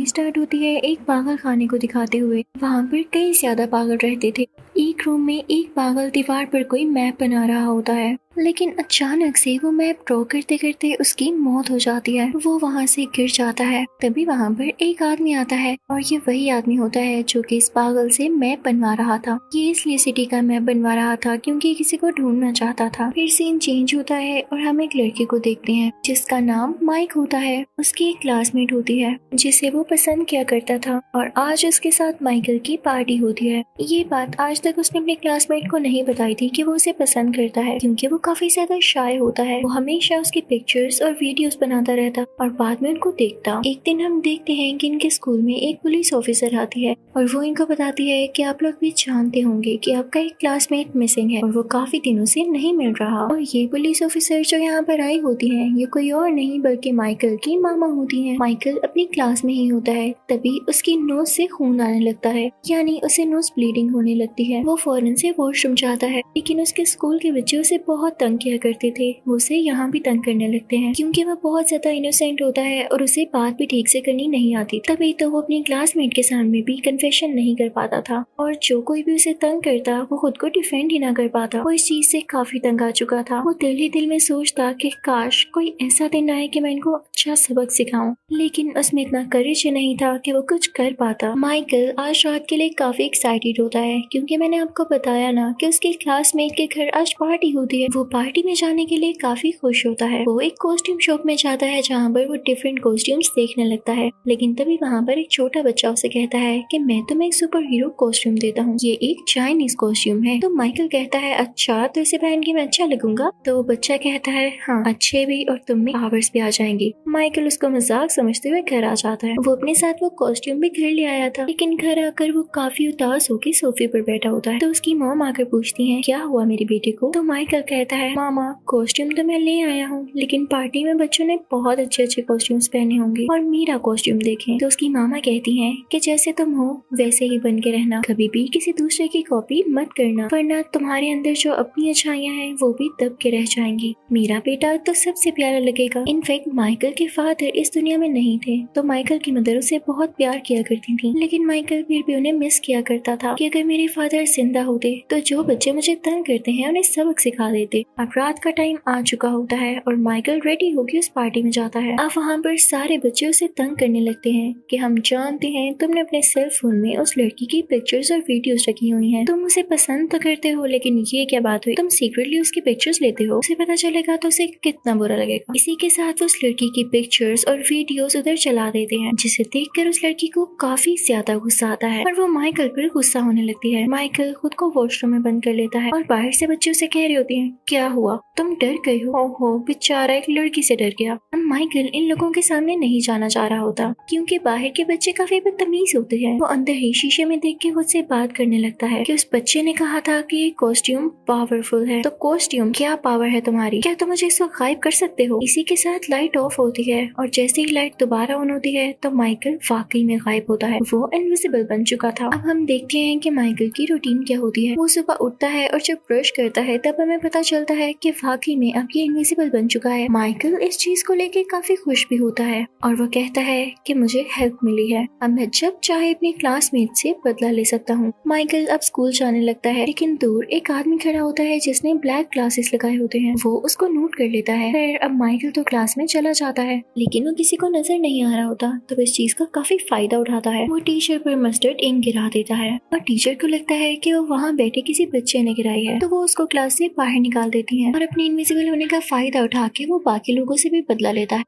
कहानी स्टार्ट होती है एक पागल खाने को दिखाते हुए। वहाँ पर कई ज्यादा पागल रहते थे। एक रूम में एक पागल दीवार पर कोई मैप बना रहा होता है, लेकिन अचानक से वो मैप ड्रॉ करते करते उसकी मौत हो जाती है। वो वहाँ से गिर जाता है। तभी वहाँ पर एक आदमी आता है और ये वही आदमी होता है जो कि इस पागल से मैप बनवा रहा था। ये इसलिए सिटी का मैप बनवा रहा था क्योंकि किसी को ढूंढना चाहता था। फिर सीन चेंज होता है और हम एक लड़के को देखते हैं जिसका नाम माइक होता है। उसकी एक क्लासमेट होती है जिसे वो पसंद किया करता था और आज उसके साथ माइकल की पार्टी होती है। ये बात आज तक उसने अपने क्लासमेट को नहीं बताई थी कि वो उसे पसंद करता है, क्योंकि वो काफी ज्यादा शाय होता है। वो हमेशा उसकी पिक्चर्स और वीडियोस बनाता रहता और बाद में उनको देखता। एक दिन हम देखते हैं कि इनके स्कूल में एक पुलिस ऑफिसर आती है और वो इनको बताती है कि आप लोग भी जानते होंगे कि आपका एक क्लासमेट मिसिंग है और वो काफी दिनों से नहीं मिल रहा। और ये पुलिस ऑफिसर जो यहाँ पर आई होती है ये कोई और नहीं बल्कि माइकल की मामा होती है। माइकल अपनी क्लास में ही होता है, तभी उसकी नोज से खून आने लगता है, यानी उसे नोज ब्लीडिंग होने लगती है। वो फौरन से वॉशरूम जाता है, लेकिन उसके स्कूल के बच्चे उसे बहुत तंग किया करते थे। वो उसे यहाँ भी तंग करने लगते हैं क्योंकि वो बहुत ज्यादा इनोसेंट होता है और उसे बात भी ठीक से करनी नहीं आती। तभी तो वो अपनी क्लासमेट के सामने भी कन्फेशन नहीं कर पाता था और जो कोई भी उसे तंग करता वो खुद को डिफेंड ही ना कर पाता। वो इस चीज से काफी तंग आ चुका था। वो दिल ही दिल में सोचता कि काश कोई ऐसा दिन आए कि मैं इनको अच्छा सबक सिखाऊं, लेकिन उसमें इतना करेज नहीं था कि वो कुछ कर पाता। माइकल आज रात के लिए काफी एक्साइटेड होता है क्योंकि मैंने आपको बताया ना कि उसके क्लासमेट के घर आज पार्टी होती है। वो पार्टी में जाने के लिए काफी खुश होता है। वो एक कॉस्ट्यूम शॉप में जाता है जहाँ पर वो डिफरेंट कॉस्ट्यूम्स देखने लगता है, लेकिन तभी वहाँ पर एक छोटा बच्चा उसे कहता है कि मैं तुम्हें एक सुपर हीरो कॉस्ट्यूम देता हूँ, ये एक चाइनीज कॉस्ट्यूम है। तो माइकल कहता है अच्छा, तो इसे पहन के मैं अच्छा लगूंगा? तो वो बच्चा कहता है हाँ, अच्छे भी और तुम में पावर्स भी आ जाएंगी। माइकल उसको मजाक समझते हुए घर आ जाता है। वो अपने साथ वो कॉस्ट्यूम भी घर ले आया था, लेकिन घर आकर वो काफी उदास होकर सोफे पर बैठा होता है। तो उसकी मॉम आकर पूछती है क्या हुआ मेरे बेटे को? तो माइकल कहता है मामा, कॉस्ट्यूम तो मैं ले आया हूँ, लेकिन पार्टी में बच्चों ने बहुत अच्छे अच्छे कॉस्ट्यूम्स पहने होंगे और मेरा कॉस्ट्यूम देखें। तो उसकी मामा कहती है कि जैसे तुम हो वैसे ही बन के रहना, कभी भी किसी दूसरे की कॉपी मत करना, वरना तुम्हारे अंदर जो अपनी अच्छाइयाँ हैं वो भी दब के रह जाएंगी। मेरा बेटा तो सबसे प्यारा लगेगा। इनफैक्ट माइकल के फादर इस दुनिया में नहीं थे, तो माइकल की मदर उसे बहुत प्यार किया करती थी, लेकिन माइकल फिर भी उन्हें मिस किया करता था कि अगर मेरे फादर जिंदा होते तो जो बच्चे मुझे तंग करते हैं उन्हें सबक सिखा देते। अब रात का टाइम आ चुका होता है और माइकल रेडी होकर उस पार्टी में जाता है। अब वहाँ पर सारे बच्चे उसे तंग करने लगते हैं कि हम जानते हैं तुमने अपने सेल फोन में उस लड़की की पिक्चर्स और वीडियोस रखी हुई हैं, तुम उसे पसंद तो करते हो, लेकिन ये क्या बात हुई, तुम सीक्रेटली उसकी पिक्चर्स लेते हो, उसे पता चलेगा तो उसे कितना बुरा लगेगा। इसी के साथ वो उस लड़की की पिक्चर्स और वीडियोस उधर चला देते हैं, जिसे देखकर उस लड़की को काफी ज्यादा गुस्सा आता है और वो माइकल पर गुस्सा होने लगती है। माइकल खुद को वॉशरूम में बंद कर लेता है और बाहर से बच्चे उसे कह रहे होते हैं क्या हुआ, तुम डर गई हो? ओहो, बेचारा एक लड़की से डर गया। अब माइकल इन लोगों के सामने नहीं जाना चाह रहा होता क्योंकि बाहर के बच्चे काफी बदतमीज होते हैं। वो अंदर ही शीशे में देख के खुद से बात करने लगता है कि उस बच्चे ने कहा था कि ये कॉस्ट्यूम पावरफुल है, तो कॉस्ट्यूम क्या पावर है तुम्हारी, क्या तुम मुझे इसको गायब कर सकते हो? इसी के साथ लाइट ऑफ होती है और जैसे ही लाइट दोबारा ऑन होती है तो माइकल वाकई में गायब होता है। वो इनविजिबल बन चुका था। अब हम देखते हैं कि माइकल की रूटीन क्या होती है। वो सुबह उठता है और जब ब्रश करता है तब हमें पता चलता है कि वाकई में अब ये इनविजिबल बन चुका है। माइकल इस चीज को लेके काफी खुश भी होता है और वो कहता है कि मुझे हेल्प मिली है, अब मैं जब चाहे अपनी क्लासमेट से बदला ले सकता हूँ। माइकल अब स्कूल जाने लगता है, लेकिन दूर एक आदमी खड़ा होता है जिसने ब्लैक ग्लासेस लगाए होते हैं। वो उसको नोट कर लेता है। फिर अब माइकल तो क्लास में चला जाता है, लेकिन वो किसी को नजर नहीं आ रहा होता, तो इस चीज का काफी फायदा उठाता है। वो टीचर पर मस्टर्ड इंक गिरा देता है और टीचर को लगता है कि वो वहाँ बैठे किसी बच्चे ने गिराई है, तो वो उसको क्लास से बाहर निकाल देती है और अपने इनविजिबल होने का फायदा उठा के वो बाकी लोगों से भी बदला लेता है।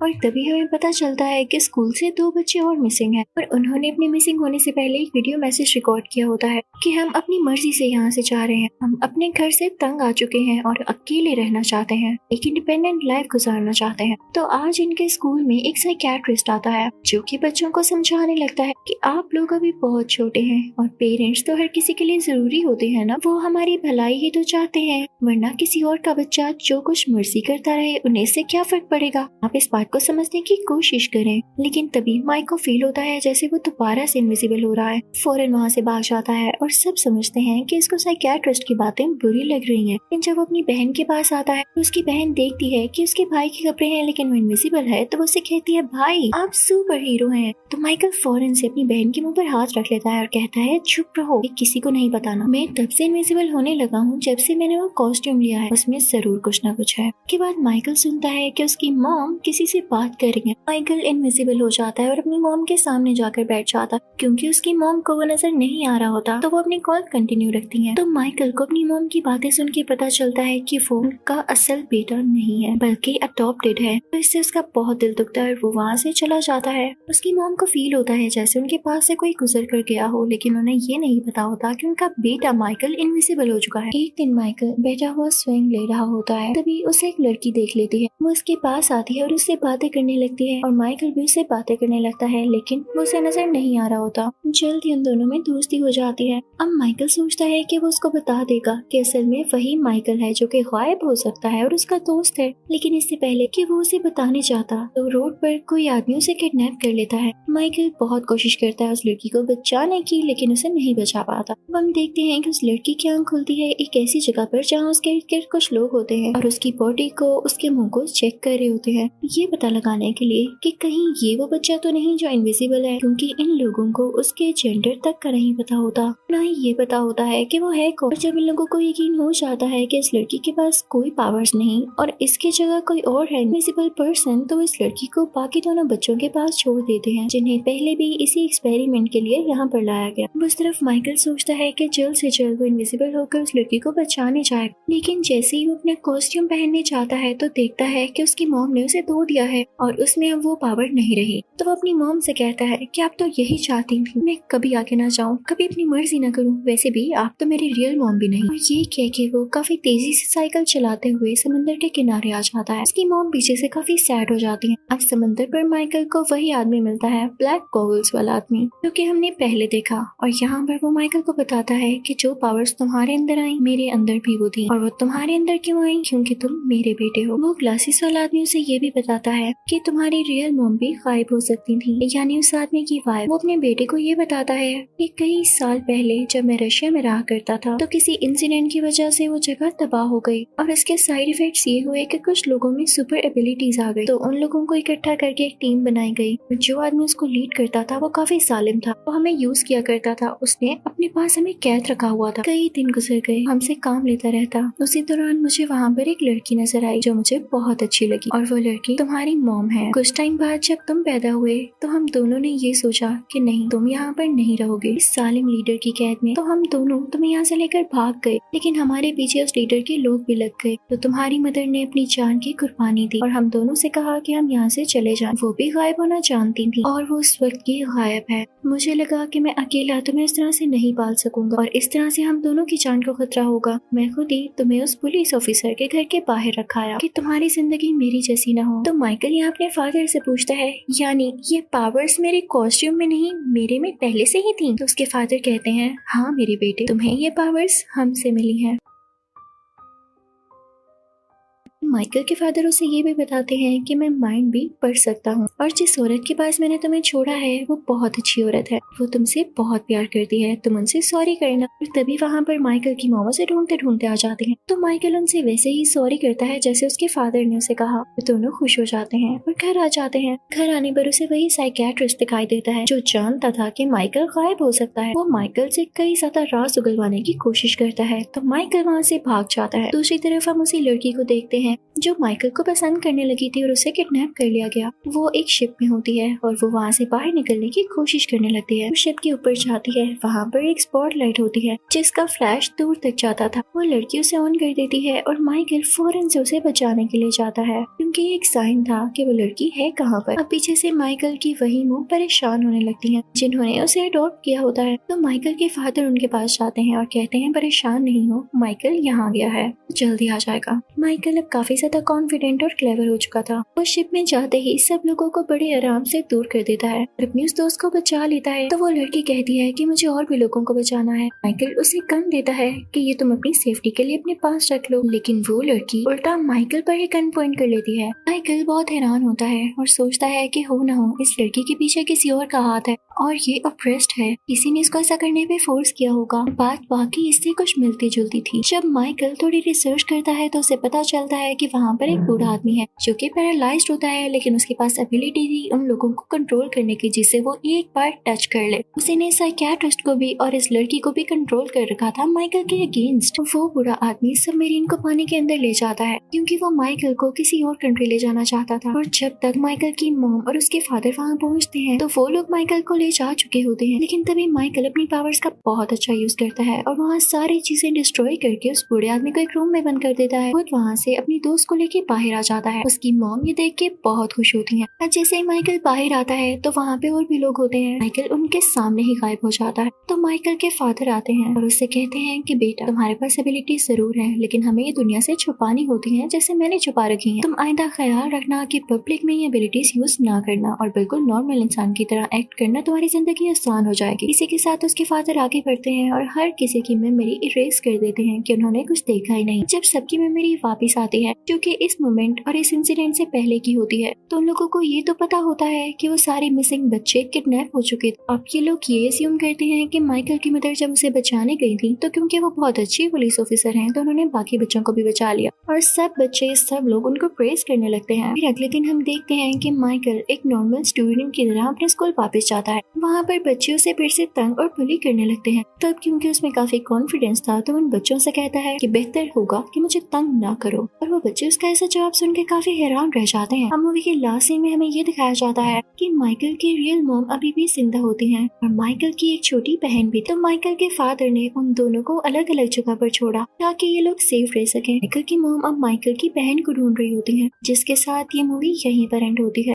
और तभी हमें पता चलता है कि स्कूल से 2 बच्चे और मिसिंग हैं और उन्होंने अपने मिसिंग होने से पहले एक वीडियो मैसेज रिकॉर्ड किया होता है कि हम अपनी मर्जी से यहाँ से जा रहे हैं, हम अपने घर से तंग आ चुके हैं और अकेले रहना चाहते हैं, एक इंडिपेंडेंट लाइफ गुजारना चाहते हैं। तो आज इनके स्कूल में एक साइकियाट्रिस्ट आता है जो कि बच्चों को समझाने लगता है कि आप लोग अभी बहुत छोटे हैं और पेरेंट्स तो हर किसी के लिए जरूरी होते हैं ना, वो हमारी भलाई ही तो चाहते हैं, वरना किसी और का बच्चा जो कुछ मर्जी करता रहे उन्हें इससे क्या फर्क पड़ेगा। आप इस बात को समझने की कोशिश करें, लेकिन तभी माइक को फील होता है जैसे वो दोबारा से इनविजिबल हो रहा है। फौरन वहाँ से भाग जाता है और सब समझते हैं कि इसको साइकियाट्रिस्ट की बातें बुरी लग रही हैं। लेकिन जब वो अपनी बहन के पास आता है तो उसकी बहन देखती है कि उसके भाई के कपड़े हैं लेकिन वो इनविजिबल है, तो वो उसे कहती है भाई आप सुपर हीरो हैं। तो माइकल फौरन से अपनी बहन के मुंह पर हाथ रख लेता है और कहता है चुप रहो, ये किसी को नहीं बताना। मैं तब से इनविजिबल होने लगा हूँ जब से मैंने वो कॉस्ट्यूम लिया है, उसमें जरूर कुछ ना कुछ है। के बाद माइकल सुनता है कि उसकी मॉम किसी से बात कर रही है। माइकल इनविजिबल हो जाता है और अपनी मॉम के सामने जाकर बैठ जाता। क्योंकि उसकी मॉम को वो नजर नहीं आ रहा होता तो वो अपनी कॉल कंटिन्यू रखती है। तो माइकल को अपनी मॉम की बातें सुन के पता चलता है कि वो उनका असल बेटा नहीं है बल्कि अडॉप्टेड है। तो इससे उसका बहुत दिल दुखता है और वो वहाँ से चला जाता है। उसकी मॉम को फील होता है जैसे उनके पास से कोई गुजर कर गया हो, लेकिन उन्हें ये नहीं पता होता कि उनका बेटा माइकल इनविजिबल हो चुका है। एक दिन माइकल बैठा हुआ स्विंग ले रहा होता है, तभी उसे एक लड़की देख लेती है। वो उसके पास आती है और उससे बातें करने लगती है और माइकल भी उससे बातें करने लगता है, लेकिन वो उसे नजर नहीं आ रहा होता। जल्द ही उन दोनों में दोस्ती हो जाती है। अब माइकल सोचता है कि वो उसको बता देगा कि असल में वही माइकल है जो कि गायब हो सकता है और उसका दोस्त है। लेकिन इससे पहले कि वो उसे बताने चाहता तो रोड पर कोई आदमी उसे किडनैप कर लेता है। माइकल बहुत कोशिश करता है उस लड़की को बचाने की, लेकिन उसे नहीं बचा पाता। अब हम देखते हैं कि उस लड़की की आंख खुलती है एक ऐसी जगह पर जहाँ उसके इर्द गिर्द कुछ लोग होते हैं और उसकी बॉडी को, उसके मुंह को चेक कर रहे होते हैं, ये पता लगाने के लिए कि कहीं ये वो बच्चा तो नहीं जो इनविजिबल है। क्योंकि इन लोगों को उसके जेंडर तक का नहीं पता होता, ना ही ये पता होता है कि वो है कौन। और जब इन लोगों को यकीन हो जाता है कि इस लड़की के पास कोई पावर्स नहीं और इसकी जगह कोई और है इनविजिबल पर्सन, तो इस लड़की को बाकी दोनों बच्चों के पास छोड़ देते हैं जिन्हें पहले भी इसी एक्सपेरिमेंट के लिए यहाँ पर लाया गया। उस तरफ माइकल सोचता है कि जल्द से जल्द वो इनविजिबल होकर उस लड़की को बचाने जाए, लेकिन जैसे ही वो अपना कॉस्ट्यूम पहनने जाता है तो देखता है कि उसकी मॉम ने उसे धो दिया है और उसमें अब वो पावर नहीं रही। तो वो अपनी मॉम से कहता है कि आप तो यही चाहती थी मैं कभी आगे ना जाऊँ, कभी अपनी मर्जी ना करूँ, वैसे भी आप तो मेरी रियल मॉम भी नहीं। और ये कह के वो काफी तेजी से साइकिल चलाते हुए समंदर के किनारे आ जाता है। उसकी मॉम पीछे से काफी सैड हो जाती है। अब समंदर पर माइकल को वही आदमी मिलता है, ब्लैक गॉगल्स वाला आदमी जो कि हमने पहले देखा, और यहाँ पर वो माइकल को बताता है कि जो पावर्स तुम्हारे अंदर आई मेरे अंदर भी वो थी, और वो तुम्हारे अंदर क्यों आई, क्योंकि तुम मेरे बेटे हो। वो ग्लासेस वाला आदमी उसे ये भी बताता है कि तुम्हारी रियल मॉम भी गायब हो सकती थी, यानी उस आदमी की वाइफ। वो अपने बेटे को ये बताता है कि कई साल पहले जब मैं रशिया में रहा करता था तो किसी इंसिडेंट की वजह से वो जगह तबाह हो गई और इसके साइड इफेक्ट्स ये हुए कि कुछ लोगों में सुपर एबिलिटीज आ गई। तो उन लोगों को इकट्ठा करके एक टीम बनाई गई। जो आदमी उसको लीड करता था वो काफी सालिम था, वो हमें यूज किया करता था, उसने अपने पास हमें कैद रखा हुआ था। कई दिन गुजर गए, हमसे काम लेता रहता। उसी दौरान मुझे वहाँ पर एक लड़की नजर आई जो मुझे बहुत अच्छी लगी, और वो लड़की तुम्हारी मॉम है। कुछ टाइम बाद जब तुम पैदा हुए तो हम दोनों ने ये सोचा कि नहीं, तुम यहाँ पर नहीं रहोगे इस सालिम लीडर की कैद में। तो हम दोनों तुम्हें यहाँ से लेकर भाग गए, लेकिन हमारे पीछे उस लीडर के लोग भी लग गए। तो तुम्हारी मदर ने अपनी जान की कुर्बानी दी और हम दोनों से कहा कि हम यहाँ से चले जाएं। वो भी गायब होना जानती थी और वो उस वक्त की गायब है। मुझे लगा कि मैं अकेला तुम्हें इस तरह से नहीं पाल सकूंगा और इस तरह से हम दोनों की जान को खतरा होगा। मैं खुद ही तुम्हें उस पुलिस ऑफिसर के घर के बाहर रखाया कि तुम्हारी जिंदगी मेरी जैसी ना हो। तो माइकल यहाँ अपने फादर से पूछता है, यानी ये पावर्स मेरे कॉस्ट्यूम में नहीं मेरे में पहले से ही थी? तो उसके फादर कहते हैं, हाँ मेरे बेटे, तुम्हें ये पावर्स हमसे मिली हैं। माइकल के फादर उसे ये भी बताते हैं कि मैं माइंड भी पढ़ सकता हूँ और जिस औरत के पास मैंने तुम्हें छोड़ा है वो बहुत अच्छी औरत है, वो तुमसे बहुत प्यार करती है, तुम उनसे सॉरी करना। और तभी वहाँ पर माइकल की मॉम उसे ढूंढते ढूंढते आ जाती हैं। तो माइकल उनसे वैसे ही सॉरी करता है जैसे उसके फादर ने उसे कहा। वो दोनों खुश हो जाते हैं और घर आ जाते हैं। घर आने पर उसे वही साइकियाट्रिस्ट दिखाई देता है जो जानता था कि माइकल गायब हो सकता है। वो माइकल से कई ज्यादा राज उगलवाने की कोशिश करता है, तो माइकल वहाँ से भाग जाता है। दूसरी तरफ हम उसी लड़की को देखते हैं जो माइकल को पसंद करने लगी थी और उसे किडनैप कर लिया गया। वो एक शिप में होती है और वो वहाँ से बाहर निकलने की कोशिश करने लगती है। शिप के ऊपर जाती है, वहाँ पर एक स्पॉटलाइट होती है जिसका फ्लैश दूर तक जाता था। वो लड़की उसे ऑन कर देती है और माइकल फौरन से उसे बचाने के लिए जाता है क्योंकि एक साइन था कि वो लड़की है कहाँ पर। अब पीछे से माइकल की वही मुँह परेशान होने लगती है जिन्होंने उसे अडॉप्ट किया होता है। तो माइकल के फादर उनके पास जाते हैं और कहते हैं, परेशान नहीं हो, माइकल यहाँ गया है, जल्दी आ जाएगा। माइकल अब काफी ज्यादा ज्यादा कॉन्फिडेंट और क्लेवर हो चुका था। वो शिप में जाते ही सब लोगों को बड़े आराम से दूर कर देता है और अपनी उस दोस्त को बचा लेता है। तो वो लड़की कहती है कि मुझे और भी लोगों को बचाना है। माइकल उसे गन देता है कि ये तुम अपनी सेफ्टी के लिए अपने पास रख लो, लेकिन वो लड़की उल्टा माइकल पर ही गन पॉइंट कर लेती है। माइकल बहुत हैरान होता है और सोचता है कि हो ना हो इस लड़की के पीछे किसी और का हाथ है और ये अप्रेस्ड है, किसी ने इसको ऐसा करने पे फोर्स किया होगा। बात बाकी इससे कुछ मिलती जुलती थी। जब माइकल थोड़ी रिसर्च करता है तो उसे पता चलता है कि वहाँ पर एक बूढ़ा आदमी है जो कि पैरालाइज्ड होता है, लेकिन उसके पास एबिलिटी थी उन लोगों को कंट्रोल करने की जिससे वो एक बार टच कर ले। उसने साइकियाट्रिस्ट को भी और इस लड़की को भी कंट्रोल कर रखा था माइकल के अगेंस्ट। वो बूढ़ा आदमी सबमरीन को पानी के अंदर ले जाता है क्योंकि वो माइकल को किसी और कंट्री ले जाना चाहता था। और जब तक माइकल की मॉम और उसके फादर वहाँ पहुँचते हैं तो वो लोग माइकल को ले जा चुके होते हैं, लेकिन तभी माइकल अपनी पावर्स का बहुत अच्छा यूज करता है और वहाँ सारी चीजें डिस्ट्रॉय करके उस बूढ़े आदमी को एक रूम में बंद कर देता है। खुद वहाँ से अपनी दोस्त को लेके बाहर आ जाता है। उसकी मॉम ये देख के बहुत खुश होती है और जैसे ही माइकल बाहर आता है तो वहाँ पे और भी लोग होते हैं। माइकल उनके सामने ही गायब हो जाता है। तो माइकल के फादर आते हैं और उससे कहते हैं कि बेटा तुम्हारे पास एबिलिटी जरूर है, लेकिन हमें ये दुनिया से छुपानी होती है जैसे मैंने छुपा रखी है। तुम आइंदा ख्याल रखना कि पब्लिक में ये एबिलिटीज यूज ना करना और बिल्कुल नॉर्मल इंसान की तरह एक्ट करना, तुम्हारी जिंदगी आसान हो जाएगी। इसी के साथ उसके फादर आगे बढ़ते हैं और हर किसी की मेमोरी इरेज कर देते हैं कि उन्होंने कुछ देखा ही नहीं। जब सबकी मेमोरी वापस आती है जो कि इस मोमेंट और इस इंसिडेंट से पहले की होती है, तो उन लोगों को ये तो पता होता है कि वो सारे मिसिंग बच्चे किडनैप हो चुके थे। अब ये लोग ये अस्यूम करते हैं कि माइकल की मदर जब उसे बचाने गई थी तो क्योंकि वो बहुत अच्छी पुलिस ऑफिसर हैं तो उन्होंने बाकी बच्चों को भी बचा लिया और सब बच्चे सब लोग उनको प्रेज करने लगते हैं। फिर अगले दिन हम देखते हैं कि माइकल एक नॉर्मल स्टूडेंट की तरह अपने स्कूल वापस जाता है। वहाँ पर बच्चे उसे फिर से तंग और बुली करने लगते हैं। तब क्योंकि उसमें काफी कॉन्फिडेंस था तो उन बच्चों से कहता है कि बेहतर होगा कि मुझे तंग ना करो, और वो बच्चे उसका ऐसा जवाब सुन के काफी हैरान रह जाते हैं। हम मूवी के लास्ट सीन में हमें ये दिखाया जाता है कि माइकल की रियल मॉम अभी भी जिंदा होती हैं और माइकल की एक छोटी बहन भी। तो माइकल के फादर ने उन दोनों को अलग अलग जगह पर छोड़ा ताकि ये लोग सेफ रह सकें। माइकल की मॉम अब माइकल की बहन को ढूंढ रही होती है, जिसके साथ ये मूवी यहीं पर एंड होती है।